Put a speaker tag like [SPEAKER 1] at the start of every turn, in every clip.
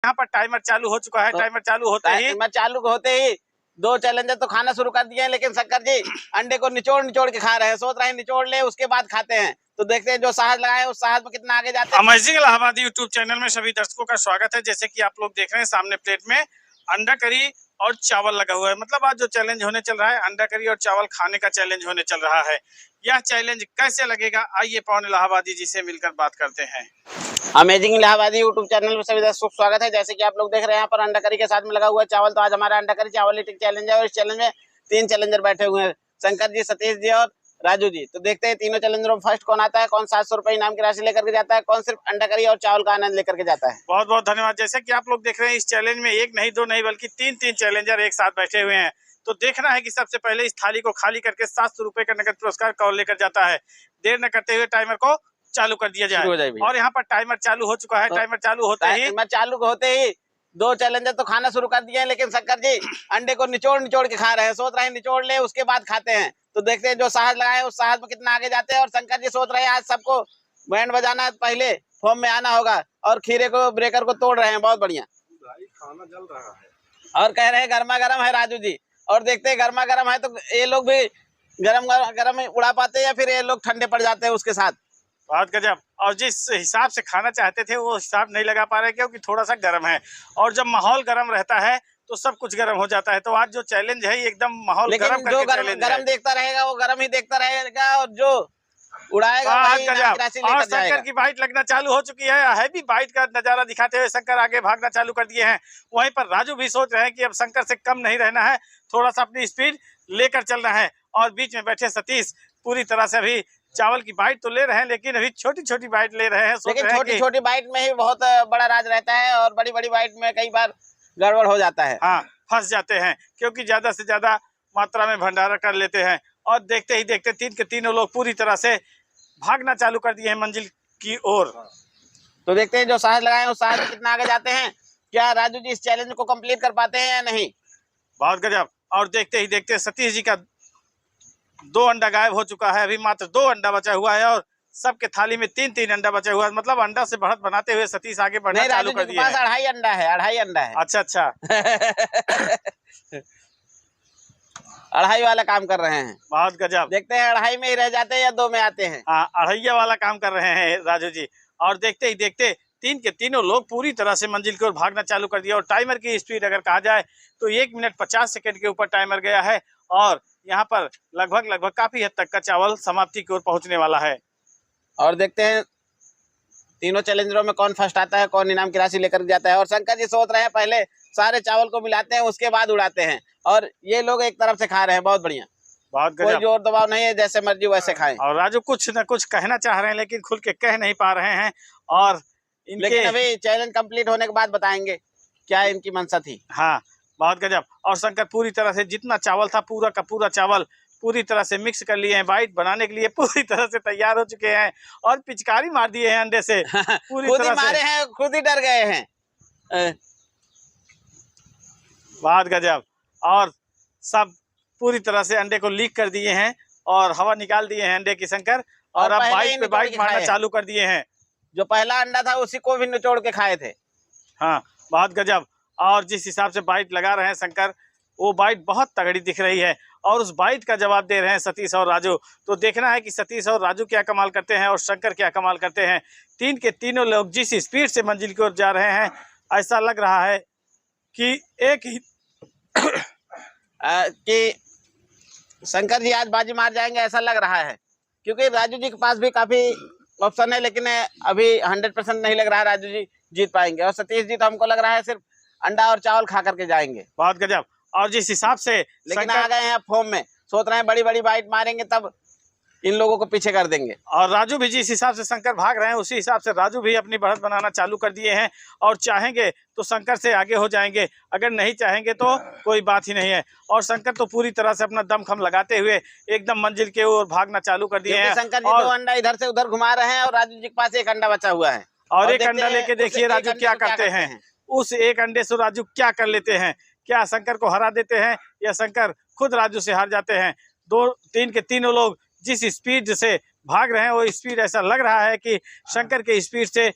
[SPEAKER 1] यहाँ पर टाइमर चालू हो चुका है। टाइमर चालू होते ही
[SPEAKER 2] दो चैलेंजर तो खाना शुरू कर दिए हैं, लेकिन शंकर जी अंडे को निचोड़ के खा रहे हैं। सोच रहे हैं निचोड़ ले उसके बाद खाते हैं। तो देखते हैं जो साहस लगाए उस साहस में कितना आगे जाते हैं।
[SPEAKER 1] अमेजिंग इलाहाबाद यूट्यूब चैनल में सभी दर्शकों का स्वागत है। जैसे कि आप लोग देख रहे हैं सामने प्लेट में अंडा करी और चावल लगा हुआ है। मतलब आज जो चैलेंज होने चल रहा है अंडा करी और चावल खाने का चैलेंज होने चल रहा है। यह चैलेंज कैसे लगेगा, आइए पवन इलाहाबादी जी से मिलकर बात करते हैं।
[SPEAKER 2] अमेजिंग इलाहाबादी यूट्यूब चैनल में सभी दर्शकों का स्वागत है। जैसे कि आप लोग देख रहे हैं यहाँ पर अंडा करी के साथ में लगा हुआ है चावल। तो आज हमारा अंडा करी चावल ईटिंग चैलेंज है और इस चैलेंज में 3 चैलेंजर बैठे हुए हैं, शंकर जी, सतीश जी और राजू जी। तो देखते हैं तीनों चैलेंजरों में फर्स्ट कौन आता है, कौन 700 रुपए इनाम की राशि लेकर के जाता है, कौन सिर्फ अंडा करी और चावल का आनंद लेकर के जाता है।
[SPEAKER 1] बहुत बहुत धन्यवाद। जैसे कि आप लोग देख रहे हैं इस चैलेंज में एक नहीं दो नहीं बल्कि तीन चैलेंजर एक साथ बैठे हुए हैं। तो देखना है कि सबसे पहले इस थाली को खाली करके 700 रुपए का नगद पुरस्कार कौन लेकर जाता है। देर न करते हुए टाइमर को चालू कर दिया जाए और यहाँ पर टाइमर चालू हो चुका है। टाइमर चालू होते ही दो चैलेंजर तो खाना शुरू कर दिए हैं, लेकिन शंकर जी अंडे को निचोड़ के खा रहे हैं। सोच रहे हैं निचोड़ ले उसके बाद खाते हैं। तो देखते हैं जो साहस लगाए उस साहस में कितना आगे जाते हैं। और शंकर जी सोच रहे हैं आज सबको बैंड बजाना है, पहले फॉर्म में आना होगा और खीरे को ब्रेकर को तोड़ रहे हैं। बहुत बढ़िया,
[SPEAKER 3] खाना जल रहा है
[SPEAKER 2] और कह रहे हैं गर्मा गर्म है राजू जी। और देखते हैं गर्मा गर्म है तो ये लोग भी गरम उड़ा पाते हैं या फिर ये लोग ठंडे पड़ जाते हैं उसके साथ।
[SPEAKER 1] बहुत गजब। और जिस हिसाब से खाना चाहते थे वो हिसाब नहीं लगा पा रहे क्योंकि थोड़ा सा गर्म है और जब माहौल गर्म रहता है तो सब कुछ गर्म हो जाता है। तो आज जो चैलेंज है एकदम माहौल गर्म करके
[SPEAKER 2] गरम देखता रहेगा वो गरम ही देखता रहेगा और जो उड़ाएगा
[SPEAKER 1] और शंकर की बाइट लगना चालू हो चुकी है। हैवी बाइट का नजारा दिखाते हुए शंकर आगे भागना चालू कर दिए हैं। वहीं पर राजू भी सोच रहे हैं कि अब शंकर से कम नहीं रहना है, थोड़ा सा अपनी स्पीड लेकर चलना है। और बीच में बैठे सतीश पूरी तरह से अभी चावल की बाइट तो ले रहे हैं लेकिन अभी छोटी छोटी बाइट ले रहे हैं।
[SPEAKER 2] लेकिन छोटी छोटी बाइट में ही बहुत बड़ा राज रहता है और बड़ी बड़ी बाइट में कई बार गड़बड़ हो जाता है।
[SPEAKER 1] हाँ, फंस जाते हैं क्योंकि ज्यादा से ज्यादा मात्रा में भंडारा कर लेते हैं। और देखते ही देखते 3 के तीनों लोग पूरी तरह से भागना चालू कर दिए हैं मंजिल की ओर।
[SPEAKER 2] तो देखते हैं जो साहस लगाए उस साहस में कितना आगे जाते हैं। क्या राजू जी इस चैलेंज को कंप्लीट कर पाते हैं या नहीं।
[SPEAKER 1] बहुत गजब। और देखते ही देखते सतीश जी का 2 अंडा गायब हो चुका है। अभी मात्र 2 अंडा बचा हुआ है और सबके थाली में 3 अंडा बचा हुआ है। मतलब अंडा से बढ़त बनाते हुए सतीश आगे बढ़ना चालू कर दिया है।
[SPEAKER 2] 2.5 अंडा है, 2.5 अंडा है।
[SPEAKER 1] अच्छा
[SPEAKER 2] 2.5 वाला काम कर रहे हैं।
[SPEAKER 1] बहुत गजब।
[SPEAKER 2] देखते हैं 2.5 में ही रह जाते हैं या 2 में आते हैं।
[SPEAKER 1] हाँ, 2.5 वाला काम कर रहे हैं राजू जी। और देखते ही देखते 3 के तीनों लोग पूरी तरह से मंजिल की ओर भागना चालू कर दिया। और टाइमर की स्पीड अगर कहा जाए तो 1 मिनट 50 सेकंड के ऊपर टाइमर गया है और यहाँ पर लगभग काफी हद तक का चावल समाप्ति की ओर पहुंचने वाला है।
[SPEAKER 2] और देखते हैं तीनों चैलेंजरों में कौन फर्स्ट आता है, कौन इनाम की राशि लेकर जाता है। और शंकर जी सोच रहे हैं पहले सारे चावल को मिलाते हैं उसके बाद उड़ाते हैं और ये लोग एक तरफ से खा रहे हैं। बहुत बढ़िया,
[SPEAKER 1] बहुत
[SPEAKER 2] कोई जोर दबाव नहीं है, जैसे मर्जी वैसे खाएं।
[SPEAKER 1] और राजू कुछ न कुछ कहना चाह रहे हैं लेकिन खुल के कह नहीं पा रहे हैं। और
[SPEAKER 2] लेकिन अभी चैलेंज कंप्लीट होने के बाद बताएंगे क्या इनकी मंशा थी।
[SPEAKER 1] हाँ, बहुत गजब। और शंकर पूरी तरह से जितना चावल था पूरा का पूरा चावल पूरी तरह से मिक्स कर लिए हैं। बाइट बनाने के लिए पूरी तरह से तैयार हो चुके हैं और पिचकारी मार दिए हैं अंडे से पूरी
[SPEAKER 2] खुद
[SPEAKER 1] तरह
[SPEAKER 2] ही मारे हैं, खुद ही डर गए हैं।
[SPEAKER 1] बहुत गजब। और सब पूरी तरह से अंडे को लीक कर दिए हैं और हवा निकाल दिए हैं अंडे की शंकर। और अब बाइट पे बाइट मारना चालू कर दिए हैं।
[SPEAKER 2] जो पहला अंडा था उसी को भी निचोड़ के खाए थे।
[SPEAKER 1] हाँ, बहुत गजब। और जिस हिसाब से बाइट लगा रहे हैं शंकर वो बाइट बहुत तगड़ी दिख रही है और उस बाइट का जवाब दे रहे हैं सतीश और राजू। तो देखना है कि सतीश और राजू क्या कमाल करते हैं और शंकर क्या कमाल करते हैं। 3 के तीनों लोग जिस स्पीड से मंजिल की ओर जा रहे हैं ऐसा लग रहा है कि एक ही
[SPEAKER 2] कि शंकर जी आज बाजी मार जाएंगे ऐसा लग रहा है, क्योंकि राजू जी के पास भी काफी ऑप्शन है लेकिन अभी 100% नहीं लग रहा है राजू जी जीत पाएंगे। और सतीश जी तो हमको लग रहा है सिर्फ अंडा और चावल खा करके जाएंगे।
[SPEAKER 1] बहुत गजब। और जिस हिसाब से
[SPEAKER 2] लेकिन आ गए हैं फॉर्म में, सोच रहे हैं बड़ी बड़ी बाइट मारेंगे तब इन लोगों को पीछे कर देंगे।
[SPEAKER 1] और राजू भी जिस हिसाब से शंकर भाग रहे हैं उसी हिसाब से राजू भी अपनी बढ़त बनाना चालू कर दिए हैं और चाहेंगे तो शंकर से आगे हो जाएंगे, अगर नहीं चाहेंगे तो कोई बात ही नहीं है। और शंकर तो पूरी तरह से अपना दमखम लगाते हुए एकदम मंजिल के ओर भागना चालू कर दिए हैं।
[SPEAKER 2] शंकर जी 2 अंडा इधर से उधर घुमा रहे हैं और राजू जी के पास 1 अंडा बचा हुआ है।
[SPEAKER 1] और 1 अंडा लेके देखिए राजू क्या करते हैं। उस 1 अंडे से राजू क्या कर लेते हैं। क्या शंकर को हरा देते हैं या शंकर खुद राजू से हार जाते हैं। 2-3 के तीनों लोग जिस स्पीड से भाग रहे हैं वो स्पीड ऐसा लग रहा है कि शंकर के स्पीड से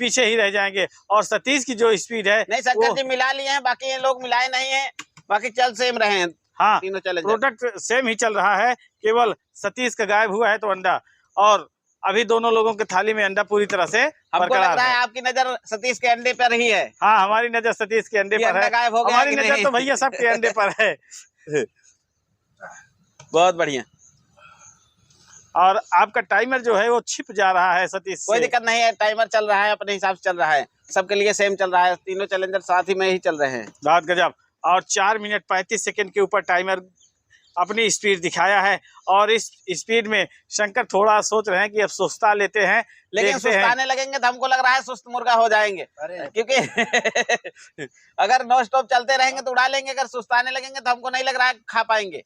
[SPEAKER 1] पीछे ही रह जाएंगे। और सतीश की जो स्पीड है
[SPEAKER 2] नहीं, शंकर जी मिला लिए हैं, बाकी ये लोग मिलाए नहीं है, बाकी चल सेम रहे हैं।
[SPEAKER 1] हाँ,
[SPEAKER 2] तीनों चैलेंजर
[SPEAKER 1] प्रोडक्ट सेम ही चल रहा है, केवल सतीश का गायब हुआ है तो अंडा। और अभी दोनों लोगों के थाली में अंडा पूरी तरह से
[SPEAKER 2] हमको लग रहा है आपकी नजर सतीश के अंडे पर ही है।
[SPEAKER 1] हाँ, हमारी नजर सतीश के अंडे पर है।
[SPEAKER 2] गायब हो गया
[SPEAKER 1] हमारी नजर तो भैया सबके अंडे पर है।
[SPEAKER 2] बहुत बढ़िया।
[SPEAKER 1] और आपका टाइमर जो है वो छिप जा रहा है सतीश
[SPEAKER 2] कोई
[SPEAKER 1] से।
[SPEAKER 2] दिक्कत नहीं है, टाइमर चल रहा है, अपने हिसाब से चल रहा है, सबके लिए सेम चल रहा है, तीनों चैलेंजर साथ ही में ही चल रहे हैं।
[SPEAKER 1] बहुत गजब। और 4 मिनट 35 सेकंड के ऊपर टाइमर अपनी स्पीड दिखाया है। और इस स्पीड में शंकर थोड़ा सोच रहे हैं कि अब सुस्ता लेते हैं,
[SPEAKER 2] लेकिन सुस्ताने लगेंगे तो हमको लग रहा है सुस्त मुर्गा हो जाएंगे, क्योंकि अगर नॉन स्टॉप चलते रहेंगे तो उड़ा लेंगे, अगर सुस्ताने लगेंगे तो हमको नहीं लग रहा है खा पाएंगे।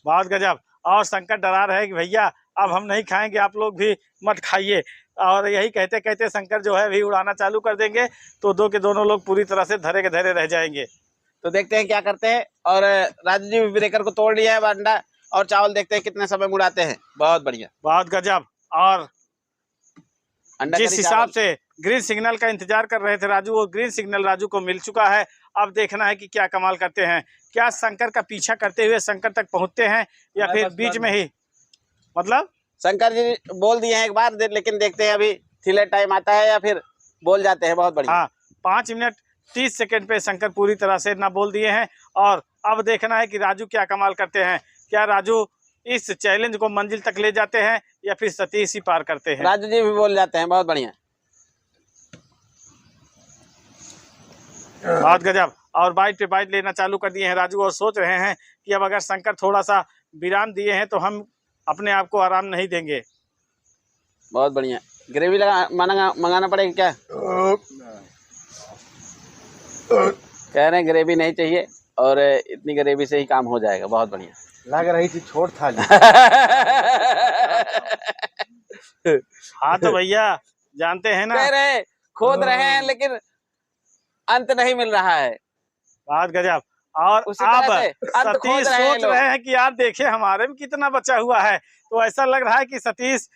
[SPEAKER 1] बहुत गजब। और शंकर डरा रहे कि भैया अब हम नहीं खाएंगे, आप लोग भी मत खाइए। और यही कहते कहते शंकर जो है भी उड़ाना चालू कर देंगे, तो दो के दोनों लोग पूरी तरह से धरे के धरे रह जाएंगे।
[SPEAKER 2] तो देखते हैं क्या करते हैं। और राजू जी ब्रेकर को तोड़ लिया है अंडा और चावल, देखते हैं कितने समय में उड़ाते हैं। बहुत बढ़िया,
[SPEAKER 1] बहुत गजब। और
[SPEAKER 2] अंडा
[SPEAKER 1] जिस हिसाब से ग्रीन सिग्नल का इंतजार कर रहे थे राजू, वो ग्रीन सिग्नल राजू को मिल चुका है। अब देखना है कि क्या कमाल करते हैं, क्या शंकर का पीछा करते हुए शंकर तक पहुंचते हैं या फिर बीच में ही। मतलब
[SPEAKER 2] शंकर जी बोल दिए हैं एक बार, लेकिन देखते हैं अभी थिलर टाइम आता है या फिर बोल जाते हैं। बहुत बढ़िया।
[SPEAKER 1] हाँ, 5 मिनट 30 सेकंड पे शंकर पूरी तरह से ना बोल दिए हैं। और अब देखना है कि राजू क्या कमाल करते हैं। क्या राजू इस चैलेंज को मंजिल तक ले जाते हैं या फिर सतीश ही पार करते हैं।
[SPEAKER 2] राजू जी भी बोल जाते हैं। बहुत बढ़िया,
[SPEAKER 1] बहुत गजब। और बाइट पे बाइट लेना चालू कर दिए हैं राजू, और सोच रहे हैं कि अब अगर शंकर थोड़ा सा विराम दिए हैं तो हम अपने आप को आराम नहीं देंगे।
[SPEAKER 2] बहुत बढ़िया। ग्रेवी मंगाना पड़ेगा क्या? कह रहे हैं ग्रेवी नहीं चाहिए और इतनी ग्रेवी से ही काम हो जाएगा। बहुत बढ़िया
[SPEAKER 3] लग रही थी छोट थाली।
[SPEAKER 1] हाँ तो भैया जानते हैं ना,
[SPEAKER 2] कह रहे खोद रहे हैं लेकिन अंत नहीं मिल रहा है।
[SPEAKER 1] बहुत गजब। और अब सतीश सोच रहे हैं कि यार देखे हमारे में कितना बचा हुआ है। तो ऐसा लग रहा है कि सतीश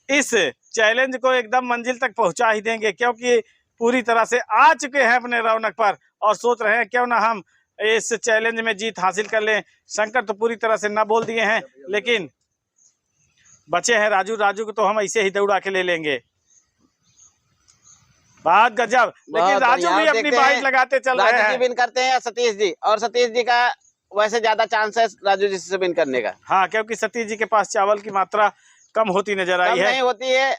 [SPEAKER 1] इस चैलेंज को एकदम मंजिल तक पहुंचा ही देंगे, क्योंकि पूरी तरह से आ चुके हैं अपने रौनक पर और सोच रहे हैं क्यों ना हम इस चैलेंज में जीत हासिल कर लें। शंकर तो पूरी तरह से ना बोल दिए हैं, लेकिन बचे हैं राजू। राजू को तो हम ऐसे ही दौड़ा के ले लेंगे। बहुत गजब। लेकिन राजू भी अपनी बाइट लगाते चल रहे हैं।
[SPEAKER 2] राजू जी विन करते हैं या सतीश जी? और सतीश जी का वैसे ज्यादा चांस है राजू जी से विन करने का।
[SPEAKER 1] हाँ, क्योंकि सतीश जी के पास चावल की मात्रा कम होती नजर आई है।
[SPEAKER 2] नहीं होती है,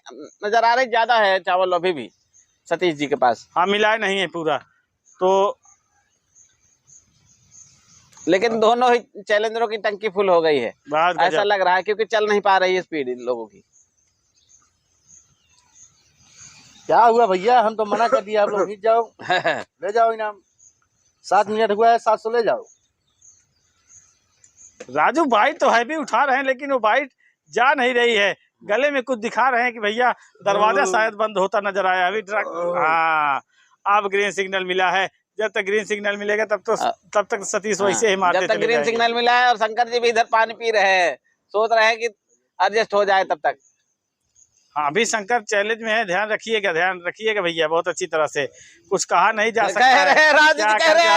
[SPEAKER 2] नजर आ रही ज्यादा है चावल अभी भी सतीश जी के पास।
[SPEAKER 1] हाँ, मिलाए नहीं है पूरा तो।
[SPEAKER 2] लेकिन दोनों ही चैलेंजरों की टंकी फुल हो गई है, ऐसा लग रहा है, क्योंकि चल नहीं पा रही है स्पीड इन लोगों की।
[SPEAKER 3] क्या हुआ भैया, हम तो मना कर दिया, आप लोग जीत जाओ। ले जाओ इनाम। 7 मिनट हुआ है, 700 ले जाओ।
[SPEAKER 1] राजू बाइट तो हैवी उठा रहे हैं, लेकिन वो बाइट जा नहीं रही है। गले में कुछ दिखा रहे हैं कि भैया दरवाजा शायद बंद होता नजर आया अभी। हाँ, अब ग्रीन सिग्नल मिला है। जब तक ग्रीन सिग्नल मिलेगा तब तक सतीश वैसे ही मारते
[SPEAKER 2] जब तक ग्रीन सिग्नल मिला है और शंकर जी भी इधर पानी पी रहे हैं, सोच रहे हैं कि एडजस्ट हो जाए तब तक।
[SPEAKER 1] हाँ, अभी शंकर चैलेंज में है, ध्यान रखिएगा भैया, बहुत अच्छी तरह से। कुछ कहा नहीं जा सकता है।
[SPEAKER 2] कह रहे राजू जी कह रहे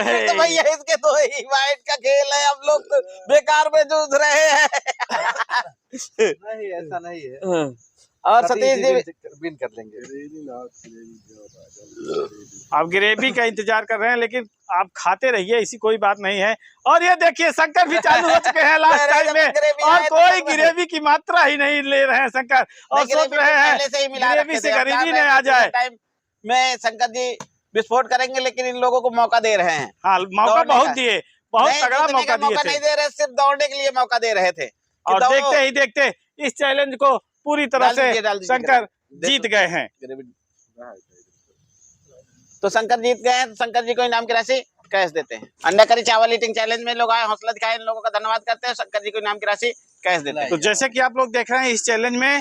[SPEAKER 2] हैं तो भैया इसके तो ही वाइट का खेल है, हम लोग तो बेकार में जूझ रहे हैं।
[SPEAKER 3] नहीं, ऐसा नहीं है।
[SPEAKER 2] और सतीश जी
[SPEAKER 3] विन कर लेंगे।
[SPEAKER 1] आप ग्रेवी का इंतजार कर रहे हैं, लेकिन आप खाते रहिए, ऐसी कोई बात नहीं है। और ये देखिए शंकर भी चालू हो चुके हैं लास्ट टाइम में, और कोई ग्रेवी की मात्रा ही नहीं ले रहे हैं शंकर, और सोच रहे हैं ग्रेवी से गरीबी नहीं आ जाए।
[SPEAKER 2] टाइम में शंकर जी विस्फोट करेंगे, लेकिन इन लोगों को मौका दे रहे हैं।
[SPEAKER 1] हाँ, मौका बहुत दिए, बहुत तगड़ा मौका दिए थे।
[SPEAKER 2] नहीं दे रहे, सिर्फ दौड़ने के लिए मौका दे रहे थे।
[SPEAKER 1] और देखते ही देखते इस चैलेंज को पूरी तरह से शंकर जीत गए हैं।
[SPEAKER 2] तो शंकर जीत गए हैं, तो शंकर जी को इनाम की राशि कैश देते हैं। अंडा करी चावल ईटिंग चैलेंज में लोग आए, हौसला दिखाए, इन लोगों का धन्यवाद करते हैं। शंकर जी को इनाम की राशि कैश देते हैं।
[SPEAKER 1] तो जैसे कि आप लोग देख रहे हैं, इस चैलेंज में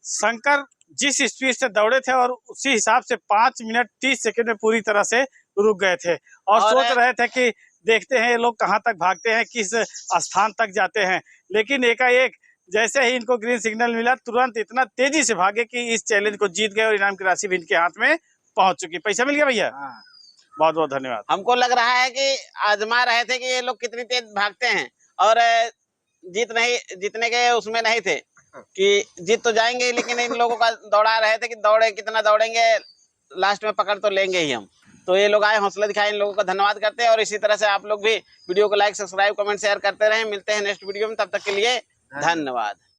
[SPEAKER 1] शंकर जिस स्पीड से दौड़े थे और उसी हिसाब से 5 मिनट 30 सेकंड में पूरी तरह से रुक गए थे, और सोच रहे थे कि देखते हैं ये लोग कहां तक भागते हैं, किस स्थान तक जाते हैं। लेकिन एकाएक जैसे ही इनको ग्रीन सिग्नल मिला तुरंत इतना तेजी से भागे कि इस चैलेंज को जीत गए और इनाम की राशि भी इनके हाथ में पहुंच चुकी। पैसा मिल गया भैया, बहुत बहुत धन्यवाद।
[SPEAKER 2] हमको लग रहा है कि आजमा रहे थे कि ये लोग कितनी तेज भागते हैं और जीतने के उसमें नहीं थे कि जीत तो जाएंगे, लेकिन इन लोगों का दौड़ा रहे थे कि दौड़े कितना दौड़ेंगे, लास्ट में पकड़ तो लेंगे ही हम। तो ये लोग आए, हौसला दिखाए, इन लोगों का धन्यवाद करते हैं। और इसी तरह से आप लोग भी वीडियो को लाइक, सब्सक्राइब, कमेंट, शेयर करते रहें। मिलते हैं नेक्स्ट वीडियो में, तब तक के लिए धन्यवाद।